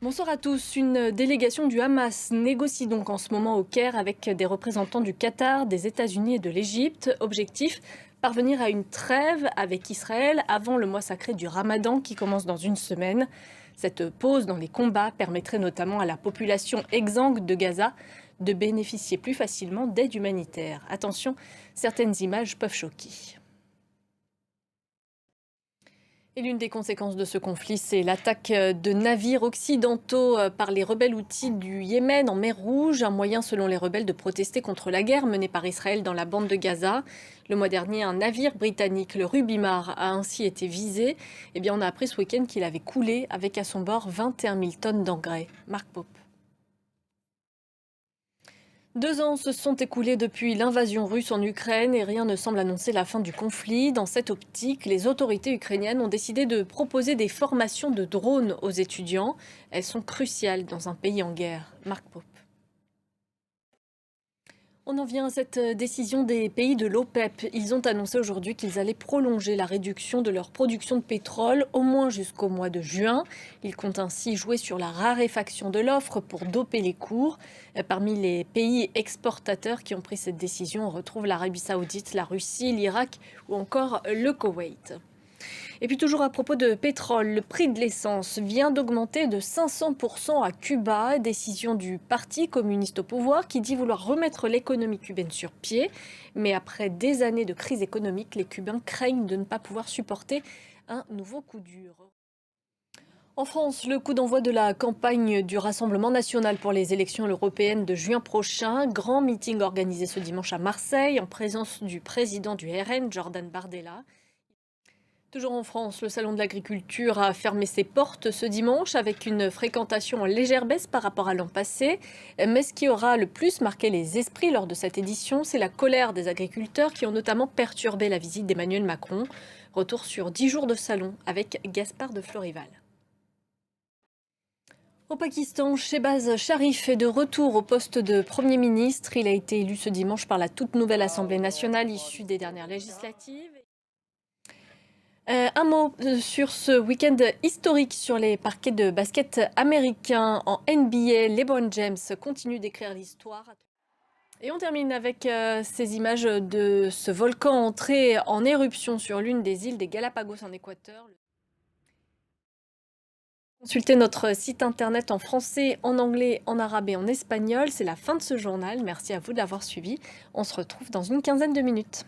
Bonsoir à tous. Une délégation du Hamas négocie donc en ce moment au Caire avec des représentants du Qatar, des États-Unis et de l'Égypte. Objectif, parvenir à une trêve avec Israël avant le mois sacré du Ramadan qui commence dans une semaine. Cette pause dans les combats permettrait notamment à la population exsangue de Gaza de bénéficier plus facilement d'aide humanitaire. Attention, certaines images peuvent choquer. Et l'une des conséquences de ce conflit, c'est l'attaque de navires occidentaux par les rebelles houthis du Yémen en mer Rouge, un moyen selon les rebelles de protester contre la guerre menée par Israël dans la bande de Gaza. Le mois dernier, un navire britannique, le Rubimar, a ainsi été visé. Eh bien, on a appris ce week-end qu'il avait coulé avec à son bord 21 000 tonnes d'engrais. Marc Pope. 2 ans se sont écoulés depuis l'invasion russe en Ukraine et rien ne semble annoncer la fin du conflit. Dans cette optique, les autorités ukrainiennes ont décidé de proposer des formations de drones aux étudiants. Elles sont cruciales dans un pays en guerre. Marc Pope. On en vient à cette décision des pays de l'OPEP. Ils ont annoncé aujourd'hui qu'ils allaient prolonger la réduction de leur production de pétrole au moins jusqu'au mois de juin. Ils comptent ainsi jouer sur la raréfaction de l'offre pour doper les cours. Parmi les pays exportateurs qui ont pris cette décision, on retrouve l'Arabie Saoudite, la Russie, l'Irak ou encore le Koweït. Et puis toujours à propos de pétrole, le prix de l'essence vient d'augmenter de 500% à Cuba, décision du Parti communiste au pouvoir qui dit vouloir remettre l'économie cubaine sur pied. Mais après des années de crise économique, les Cubains craignent de ne pas pouvoir supporter un nouveau coup dur. En France, le coup d'envoi de la campagne du Rassemblement national pour les élections européennes de juin prochain. Grand meeting organisé ce dimanche à Marseille en présence du président du RN, Jordan Bardella. Toujours en France, le Salon de l'Agriculture a fermé ses portes ce dimanche avec une fréquentation en légère baisse par rapport à l'an passé. Mais ce qui aura le plus marqué les esprits lors de cette édition, c'est la colère des agriculteurs qui ont notamment perturbé la visite d'Emmanuel Macron. Retour sur 10 jours de salon avec Gaspard de Florival. Au Pakistan, Shehbaz Sharif est de retour au poste de Premier ministre. Il a été élu ce dimanche par la toute nouvelle Assemblée nationale issue des dernières législatives. Un mot sur ce week-end historique sur les parquets de basket américains en NBA. LeBron James continue d'écrire l'histoire. Et on termine avec ces images de ce volcan entré en éruption sur l'une des îles des Galapagos en Équateur. Consultez notre site internet en français, en anglais, en arabe et en espagnol. C'est la fin de ce journal. Merci à vous de l'avoir suivi. On se retrouve dans une quinzaine de minutes.